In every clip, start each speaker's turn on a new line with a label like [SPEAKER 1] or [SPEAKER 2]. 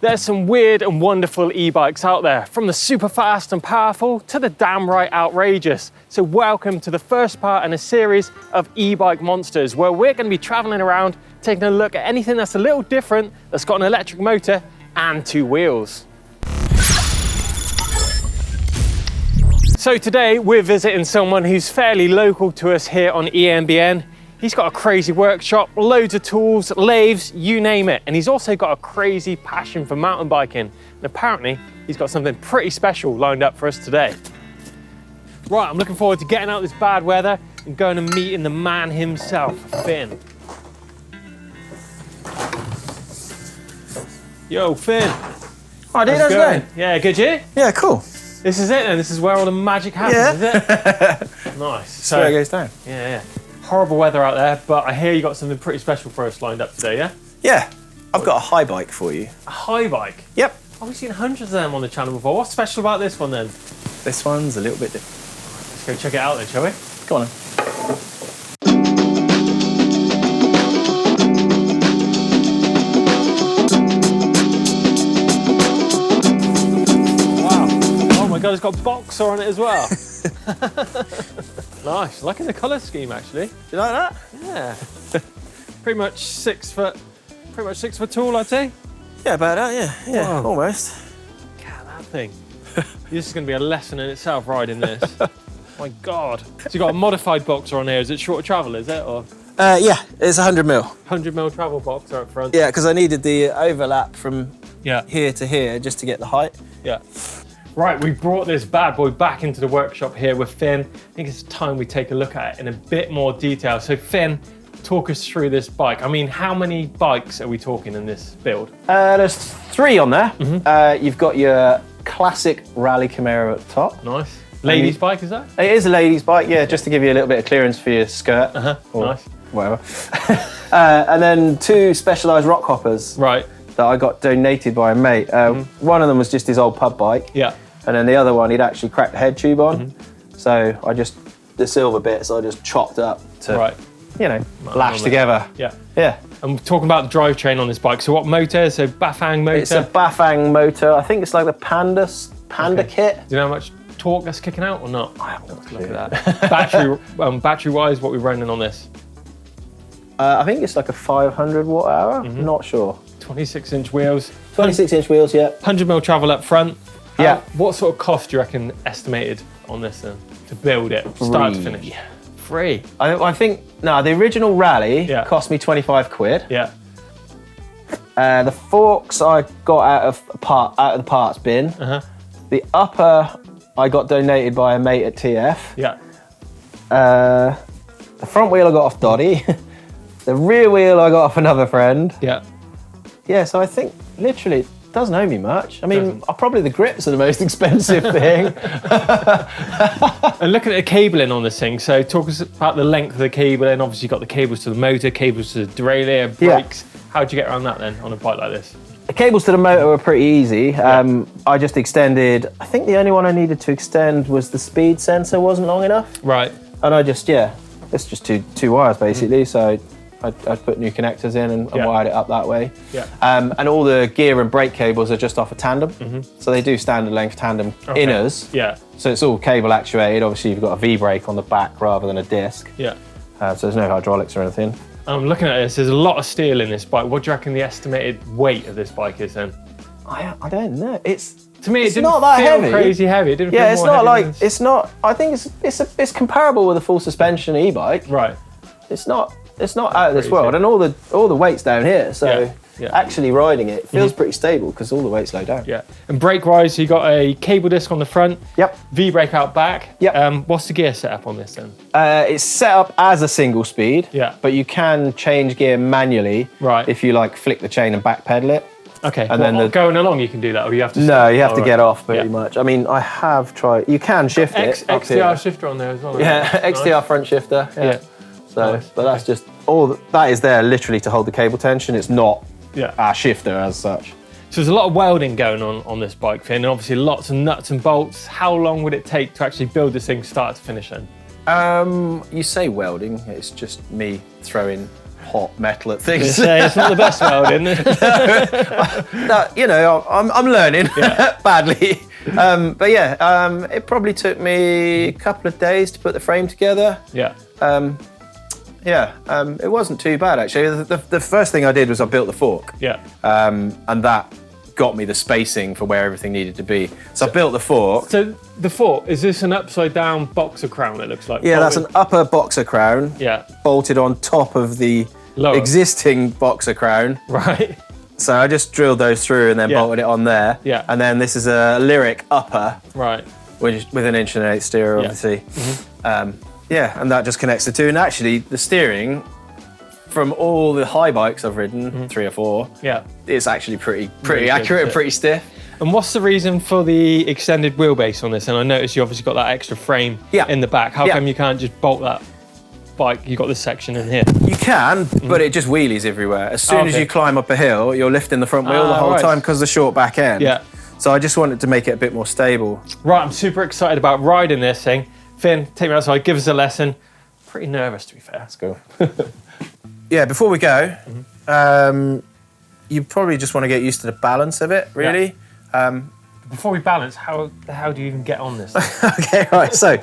[SPEAKER 1] There's some weird and wonderful e-bikes out there, from the super fast and powerful to the damn right outrageous. So welcome to the first part in a series of e-bike monsters, where we're going to be traveling around, taking a look at anything that's a little different, that's got an electric motor and two wheels. So today we're visiting someone who's fairly local to us here on EMBN. He's got a crazy workshop, loads of tools, lathes, you name it. And he's also got a crazy passion for mountain biking. And apparently he's got something pretty special lined up for us today. Right, I'm looking forward to getting out this bad weather and going and meeting the man himself, Finn. Yo, Finn.
[SPEAKER 2] Hi, dude, how's it going?
[SPEAKER 1] Yeah, good, you?
[SPEAKER 2] Yeah, cool.
[SPEAKER 1] This is it then, this is where all the magic happens, is it? Nice.
[SPEAKER 2] So where it goes down.
[SPEAKER 1] Yeah. Horrible weather out there, but I hear you got something pretty special for us lined up today, yeah?
[SPEAKER 2] Yeah, I've got a high bike for you.
[SPEAKER 1] A high bike?
[SPEAKER 2] Yep.
[SPEAKER 1] Oh, we've seen hundreds of them on the channel before. What's special about this one then?
[SPEAKER 2] This one's a little bit different.
[SPEAKER 1] Let's go check it out then, shall we?
[SPEAKER 2] Come on then.
[SPEAKER 1] God, it's got boxer on it as well. Nice, liking the colour scheme actually.
[SPEAKER 2] Do you like that?
[SPEAKER 1] Yeah. pretty much 6 foot tall, I'd say.
[SPEAKER 2] Yeah, about that, yeah,
[SPEAKER 1] Whoa.
[SPEAKER 2] Almost.
[SPEAKER 1] God, that thing. This is going to be a lesson in itself riding this. My God. So you got a modified boxer on here. Is it shorter travel, is it? Or
[SPEAKER 2] Yeah, it's 100 mil.
[SPEAKER 1] 100 mil travel boxer up front.
[SPEAKER 2] Yeah, because I needed the overlap from
[SPEAKER 1] Yeah.
[SPEAKER 2] here to here just to get the height.
[SPEAKER 1] Yeah. Right, we brought this bad boy back into the workshop here with Finn. I think it's time we take a look at it in a bit more detail. So Finn, talk us through this bike. I mean, how many bikes are we talking in this build?
[SPEAKER 2] There's 3 on there. You've got your classic rally Camaro at the top.
[SPEAKER 1] Nice. Ladies' bike, is that?
[SPEAKER 2] It is a ladies' bike, yeah, just to give you a little bit of clearance for your skirt. Or
[SPEAKER 1] nice.
[SPEAKER 2] Whatever. And then 2 specialised rock hoppers.
[SPEAKER 1] Right.
[SPEAKER 2] That I got donated by a mate. One of them was just his old pub bike.
[SPEAKER 1] Yeah.
[SPEAKER 2] And then the other one, he'd actually cracked the head tube on. So the silver bits, I just chopped up to, you know, lash together.
[SPEAKER 1] Yeah.
[SPEAKER 2] Yeah.
[SPEAKER 1] And we're talking about the drivetrain on this bike. So what motor? So Bafang motor?
[SPEAKER 2] It's a Bafang motor. I think it's like the Panda kit.
[SPEAKER 1] Do you know how much torque that's kicking out or not?
[SPEAKER 2] I haven't got a clue.
[SPEAKER 1] Look at that. Battery-wise, what we're running on this?
[SPEAKER 2] I think it's like a 500 watt hour. Not sure.
[SPEAKER 1] 26-inch wheels.
[SPEAKER 2] 26-inch wheels, yeah.
[SPEAKER 1] 100 mil travel up front.
[SPEAKER 2] Yeah.
[SPEAKER 1] What sort of cost do you reckon estimated on this then, to build it, start to finish? Free.
[SPEAKER 2] I think, no, the original rally cost me 25 quid.
[SPEAKER 1] Yeah.
[SPEAKER 2] The forks I got out of the parts bin. The upper I got donated by a mate at TF.
[SPEAKER 1] Yeah.
[SPEAKER 2] The front wheel I got off Doddy. The rear wheel I got off another friend.
[SPEAKER 1] Yeah.
[SPEAKER 2] Yeah, so I think literally it doesn't owe me much. I mean, probably the grips are the most expensive thing.
[SPEAKER 1] And looking at the cabling on this thing, so talk us about the length of the cabling. Obviously you've got the cables to the motor, cables to the derailleur, brakes. How'd you get around that then on a bike like this?
[SPEAKER 2] The cables to the motor were pretty easy. I just extended, I think the only one I needed to extend was the speed sensor wasn't long enough.
[SPEAKER 1] Right.
[SPEAKER 2] And I just, it's just two wires basically. So I put new connectors in and wired it up that way.
[SPEAKER 1] Yeah.
[SPEAKER 2] And all the gear and brake cables are just off a tandem. So they do standard length tandem inners.
[SPEAKER 1] Yeah.
[SPEAKER 2] So it's all cable actuated. Obviously you've got a V-brake on the back rather than a disc.
[SPEAKER 1] Yeah.
[SPEAKER 2] So there's no hydraulics or anything.
[SPEAKER 1] I'm looking at this, there's a lot of steel in this bike. What do you reckon the estimated weight of this bike is then?
[SPEAKER 2] I don't know.
[SPEAKER 1] To me, it didn't
[SPEAKER 2] not that
[SPEAKER 1] feel
[SPEAKER 2] heavy.
[SPEAKER 1] crazy heavy. It didn't feel
[SPEAKER 2] it's
[SPEAKER 1] more
[SPEAKER 2] not
[SPEAKER 1] heavy
[SPEAKER 2] like,
[SPEAKER 1] than...
[SPEAKER 2] it's not, I think it's comparable with a full suspension e-bike.
[SPEAKER 1] Right.
[SPEAKER 2] It's not out of this world, and all the weight's down here, so actually riding it feels pretty stable because all the weight's low down.
[SPEAKER 1] Yeah, and brake-wise, you got a cable disc on the front.
[SPEAKER 2] Yep.
[SPEAKER 1] V-brake out back.
[SPEAKER 2] Yep.
[SPEAKER 1] What's the gear setup on this then?
[SPEAKER 2] It's set up as a single speed.
[SPEAKER 1] Yeah.
[SPEAKER 2] But you can change gear manually.
[SPEAKER 1] Right.
[SPEAKER 2] If you like flick the chain and back pedal it.
[SPEAKER 1] Okay. And then going along, you can do that, or you have to.
[SPEAKER 2] No, you have to get off pretty much. I mean, I have tried. You can shift it.
[SPEAKER 1] XTR shifter on there as well.
[SPEAKER 2] Yeah, XTR front shifter.
[SPEAKER 1] Yeah.
[SPEAKER 2] So, but that's just all. That is there literally to hold the cable tension. It's not a shifter as such.
[SPEAKER 1] So there's a lot of welding going on this bike, Finn, and obviously lots of nuts and bolts. How long would it take to actually build this thing start to finish then?
[SPEAKER 2] You say welding, it's just me throwing hot metal at things.
[SPEAKER 1] It's not the best welding.
[SPEAKER 2] No, you know, I'm learning badly. But yeah, it probably took me a couple of days to put the frame together.
[SPEAKER 1] Yeah.
[SPEAKER 2] It wasn't too bad actually. The first thing I did was I built the fork.
[SPEAKER 1] Yeah.
[SPEAKER 2] And that got me the spacing for where everything needed to be. So I built the fork.
[SPEAKER 1] So the fork, is this an upside down boxer crown it looks like?
[SPEAKER 2] Yeah, that's an upper boxer crown.
[SPEAKER 1] Yeah.
[SPEAKER 2] Bolted on top of the existing boxer crown.
[SPEAKER 1] Right.
[SPEAKER 2] So I just drilled those through and then bolted it on there.
[SPEAKER 1] Yeah.
[SPEAKER 2] And then this is a lyric upper.
[SPEAKER 1] Right.
[SPEAKER 2] With an 1 1/8 steer, obviously.
[SPEAKER 1] Mm-hmm.
[SPEAKER 2] And that just connects the two. And actually, the steering, from all the high bikes I've ridden, 3 or 4, it's actually pretty accurate and pretty stiff.
[SPEAKER 1] And what's the reason for the extended wheelbase on this? And I noticed you obviously got that extra frame in the back. How come you can't just bolt that bike? You got this section in here.
[SPEAKER 2] You can, but it just wheelies everywhere. As soon as you climb up a hill, you're lifting the front wheel the whole time because of the short back end.
[SPEAKER 1] Yeah.
[SPEAKER 2] So I just wanted to make it a bit more stable.
[SPEAKER 1] Right, I'm super excited about riding this thing. Finn, take me outside, give us a lesson. Pretty nervous, to be fair. Let's go.
[SPEAKER 2] Yeah, before we go, you probably just want to get used to the balance of it, really.
[SPEAKER 1] Before we balance, how the hell do you even get on this?
[SPEAKER 2] Okay, right. So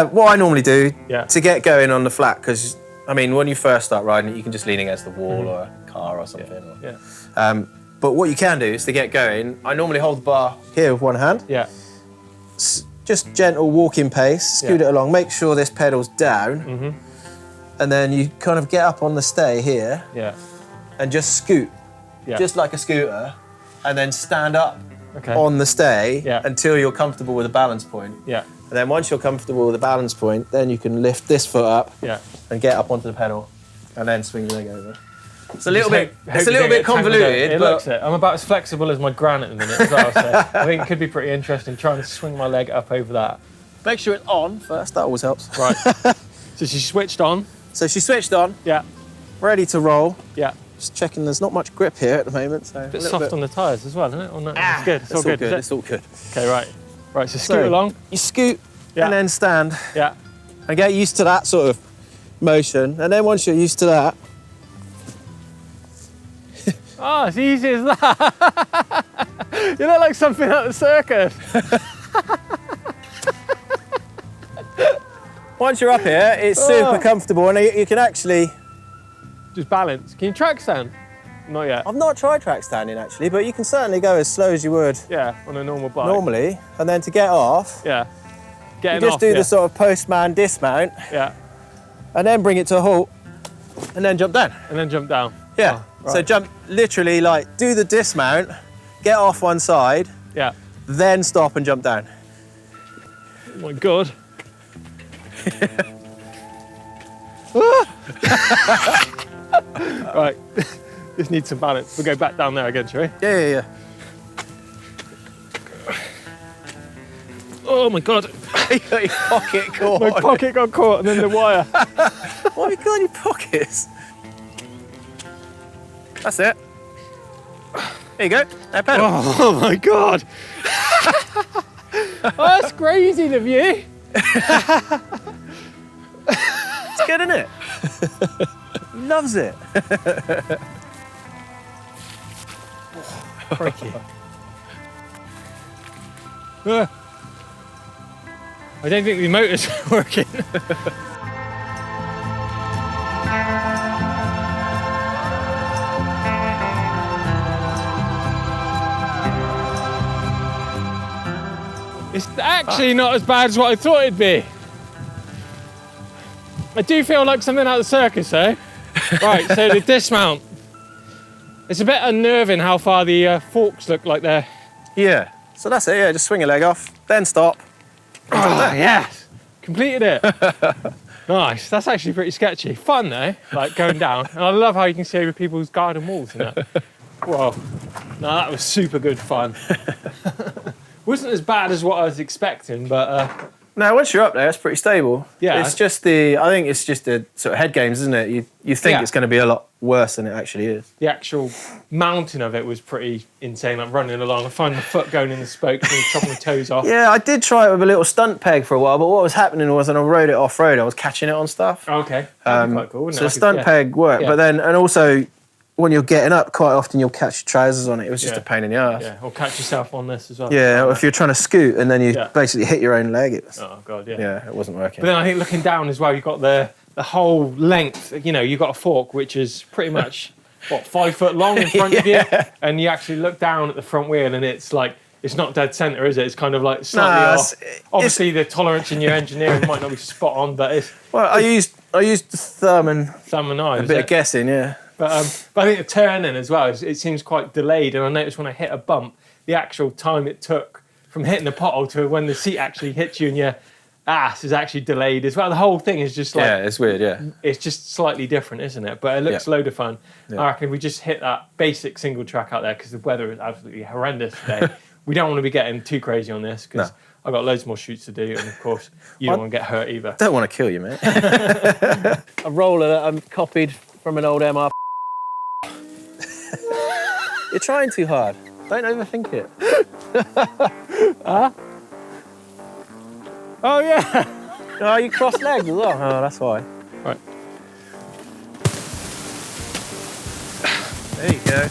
[SPEAKER 2] what I normally do to get going on the flat, because, I mean, when you first start riding it, you can just lean against the wall or a car or something. But what you can do is to get going, I normally hold the bar here with one hand. Yeah. Just gentle walking pace, scoot it along, make sure this pedal's down. And then you kind of get up on the stay here. Yeah. And just scoot, just like a scooter, and then stand up on the stay until you're comfortable with the balance point. Yeah. And then once you're comfortable with the balance point, then you can lift this foot up and get up onto the pedal and then swing your leg over. It's a little bit convoluted.
[SPEAKER 1] It looks it. I'm about as flexible as my gran at the minute as well, so I think it could be pretty interesting trying to swing my leg up over that.
[SPEAKER 2] Make sure it's on first, that always helps.
[SPEAKER 1] Right. So she switched on.
[SPEAKER 2] So she switched on. Yeah. Ready to roll. Yeah. Just checking there's not much grip here at the moment. So
[SPEAKER 1] a bit soft on the tyres as well, isn't it? Or no, it's good. It's all good.
[SPEAKER 2] It's all good.
[SPEAKER 1] Okay, right. Right, so scoot along.
[SPEAKER 2] You scoot and then stand. Yeah. And get used to that sort of motion. And then once you're used to that.
[SPEAKER 1] Oh, it's easy as that. You look like something at the circus.
[SPEAKER 2] Once you're up here, it's super comfortable and you can actually...
[SPEAKER 1] Just balance. Can you track stand? Not yet.
[SPEAKER 2] I've not tried track standing actually, but you can certainly go as slow as you would.
[SPEAKER 1] Yeah, on a normal bike.
[SPEAKER 2] Normally, and then to get off, you just do the sort of postman dismount. Yeah. And then bring it to a halt, and then jump down.
[SPEAKER 1] And then jump down.
[SPEAKER 2] Yeah. Oh, right. So jump, literally like, do the dismount, get off one side, then stop and jump down.
[SPEAKER 1] Oh my God. Right, just need some balance. We'll go back down there again, shall we?
[SPEAKER 2] Yeah.
[SPEAKER 1] Oh my God.
[SPEAKER 2] You got your pocket caught.
[SPEAKER 1] My pocket got caught and then the wire.
[SPEAKER 2] What have you got in your pockets? That's it. There you go. Now pedal.
[SPEAKER 1] Oh my God. Oh, that's crazy of you.
[SPEAKER 2] It's good, isn't it? Loves it.
[SPEAKER 1] Crikey. I don't think the motor's working. It's actually not as bad as what I thought it'd be. I do feel like something out of the circus, though. Right, so the dismount. It's a bit unnerving how far the forks look like they're...
[SPEAKER 2] Yeah, so that's it, just swing your leg off, then stop.
[SPEAKER 1] Oh, yes, completed it. Nice, that's actually pretty sketchy. Fun though, like going down. And I love how you can see over people's garden walls and that. Whoa, no, that was super good fun. Wasn't as bad as what I was expecting, but
[SPEAKER 2] No, once you're up there, it's pretty stable.
[SPEAKER 1] Yeah.
[SPEAKER 2] It's just I think it's just the sort of head games, isn't it? You think it's going to be a lot worse than it actually is.
[SPEAKER 1] The actual mountain of it was pretty insane. Like running along, I find my foot going in the spokes and chopping my toes off.
[SPEAKER 2] Yeah, I did try it with a little stunt peg for a while, but what was happening was when I rode it off-road, I was catching it on stuff.
[SPEAKER 1] Okay. That'd be quite cool, wouldn't
[SPEAKER 2] so
[SPEAKER 1] it?
[SPEAKER 2] the stunt peg worked, but then, and also, when you're getting up, quite often you'll catch your trousers on it. It was just a pain in the ass.
[SPEAKER 1] Yeah, or catch yourself on this as well.
[SPEAKER 2] Yeah, or if you're trying to scoot and then you basically hit your own leg. It was,
[SPEAKER 1] oh, God, yeah.
[SPEAKER 2] Yeah, it wasn't working.
[SPEAKER 1] But then I think looking down as well, you've got the whole length, you know, you've got a fork, which is pretty much, 5 foot long in front of you. And you actually look down at the front wheel and it's like, it's not dead centre, is it? It's kind of like slightly off. Obviously, the tolerance in your engineering might not be spot on, but it's...
[SPEAKER 2] Well, I used thumb and
[SPEAKER 1] eye,
[SPEAKER 2] a bit of guessing, yeah.
[SPEAKER 1] But I think the turning as well, it seems quite delayed. And I noticed when I hit a bump, the actual time it took from hitting the pothole to when the seat actually hits you in your ass is actually delayed as well. The whole thing is just like...
[SPEAKER 2] Yeah, it's weird, yeah.
[SPEAKER 1] It's just slightly different, isn't it? But it looks a load of fun. Yeah. I reckon we just hit that basic single track out there because the weather is absolutely horrendous today. We don't want to be getting too crazy on this because I've got loads more shoots to do, and of course you don't want to get hurt either.
[SPEAKER 2] Don't want to kill you, mate.
[SPEAKER 3] A roller that I copied from an old MR.
[SPEAKER 2] You're trying too hard. Don't overthink it.
[SPEAKER 1] Huh? Oh yeah.
[SPEAKER 2] Oh, you cross legs as well. Oh, that's why.
[SPEAKER 1] Right.
[SPEAKER 2] There you go.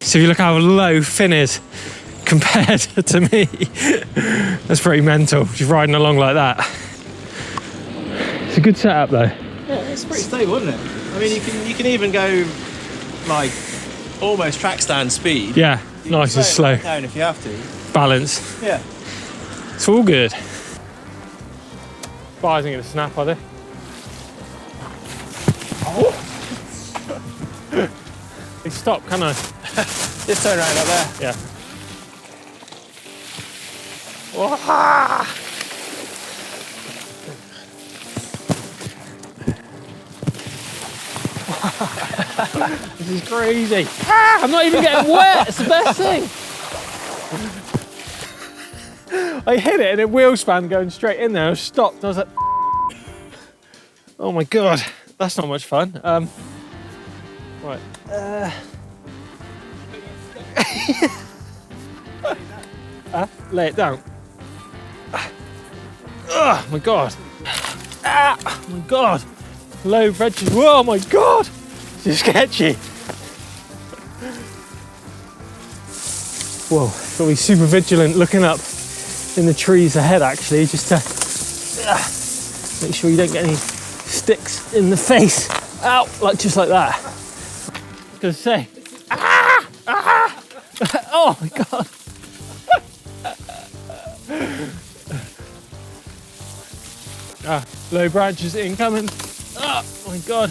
[SPEAKER 1] So if you look how low Finn is compared to me, that's pretty mental. Just riding along like that. It's a good setup though.
[SPEAKER 3] Yeah, it's pretty stable, isn't it? I mean, you can even go like almost track stand speed.
[SPEAKER 1] Yeah, nice and slow.
[SPEAKER 3] Down if you have to.
[SPEAKER 1] Balance.
[SPEAKER 3] Yeah.
[SPEAKER 1] It's all good. Bars ain't gonna snap, are they? Oh. Hey, stop, can I?
[SPEAKER 3] Just turn around up there.
[SPEAKER 1] Yeah. This is crazy. I'm not even getting wet. It's the best thing. I hit it and it wheel span going straight in there. I stopped. I was like, oh my God, that's not much fun. Right. Lay it down. Oh my God. Oh my God. Low veggies. Oh my God. It's sketchy. Whoa, got to be super vigilant looking up in the trees ahead actually, just to make sure you don't get any sticks in the face. Ow, just like that. I was gonna say, oh my God. Low branches incoming. Oh my God.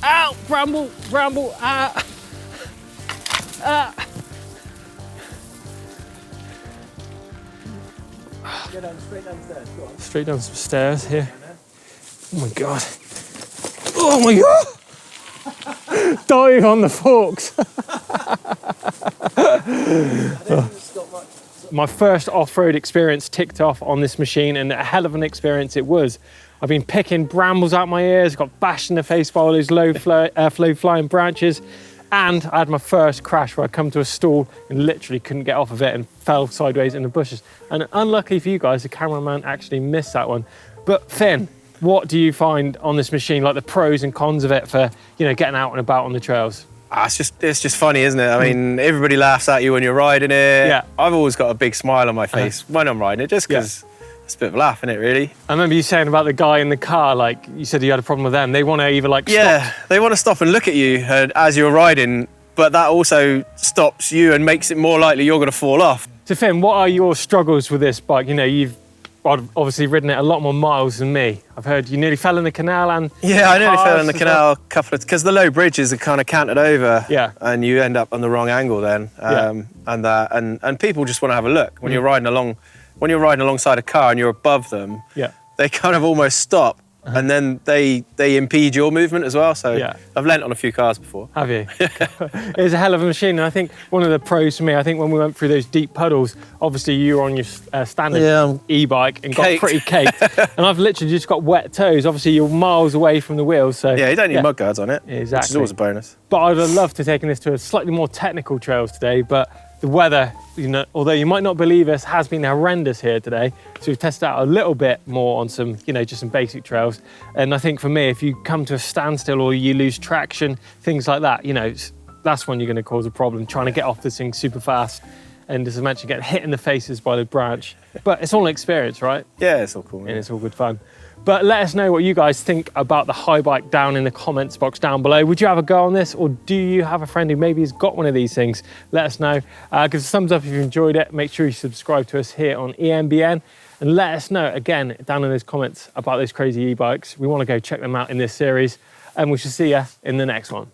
[SPEAKER 1] Ow, bramble,
[SPEAKER 3] Go down, straight downstairs, go on.
[SPEAKER 1] Straight down some stairs here. Oh my God. Oh my God. Dying on the forks. My first off-road experience ticked off on this machine, and a hell of an experience it was. I've been picking brambles out my ears, got bashed in the face by all those low flow flying branches, and I had my first crash where I come to a stall and literally couldn't get off of it and fell sideways in the bushes. And unlucky for you guys, the cameraman actually missed that one. But Finn, what do you find on this machine, like the pros and cons of it for, you know, getting out and about on the trails?
[SPEAKER 2] It's just funny, isn't it? I mean, everybody laughs at you when you're riding it.
[SPEAKER 1] Yeah.
[SPEAKER 2] I've always got a big smile on my face when I'm riding it, just because it's a bit of a laugh, isn't it, really?
[SPEAKER 1] I remember you saying about the guy in the car, like, you said you had a problem with them. They want to either, like,
[SPEAKER 2] stop. They want to stop and look at you as you're riding, but that also stops you and makes it more likely you're going to fall off.
[SPEAKER 1] So, Finn, what are your struggles with this bike? You know, you've obviously ridden it a lot more miles than me. I've heard you nearly fell in the canal and...
[SPEAKER 2] Yeah, I nearly fell in the canal a couple of... Because the low bridges are kind of canted over.
[SPEAKER 1] Yeah.
[SPEAKER 2] And you end up on the wrong angle then. And people just want to have a look. When you're riding along... When you're riding alongside a car and you're above them, they kind of almost stop and then they impede your movement as well. So I've lent on a few cars before.
[SPEAKER 1] Have you? It's a hell of a machine. And I think one of the pros for me, I think when we went through those deep puddles, obviously you were on your standard e-bike and got pretty caked. And I've literally just got wet toes. Obviously you're miles away from the wheels. So
[SPEAKER 2] yeah, you don't need mud guards on it.
[SPEAKER 1] Exactly.
[SPEAKER 2] Which is always a bonus.
[SPEAKER 1] But I'd have loved to have taken this to a slightly more technical trails today, but the weather, you know, although you might not believe us, has been horrendous here today. So we've tested out a little bit more on some, you know, just some basic trails. And I think for me, if you come to a standstill or you lose traction, things like that, you know, that's when you're going to cause a problem, trying to get off this thing super fast. And as I mentioned, get hit in the faces by the branch. But it's all an experience, right?
[SPEAKER 2] Yeah, it's all cool.
[SPEAKER 1] And it's all good fun. But let us know what you guys think about the high bike down in the comments box down below. Would you have a go on this, or do you have a friend who maybe has got one of these things? Let us know. Give us a thumbs up if you enjoyed it. Make sure you subscribe to us here on EMBN. And let us know, again, down in those comments about those crazy e-bikes. We want to go check them out in this series. And we shall see you in the next one.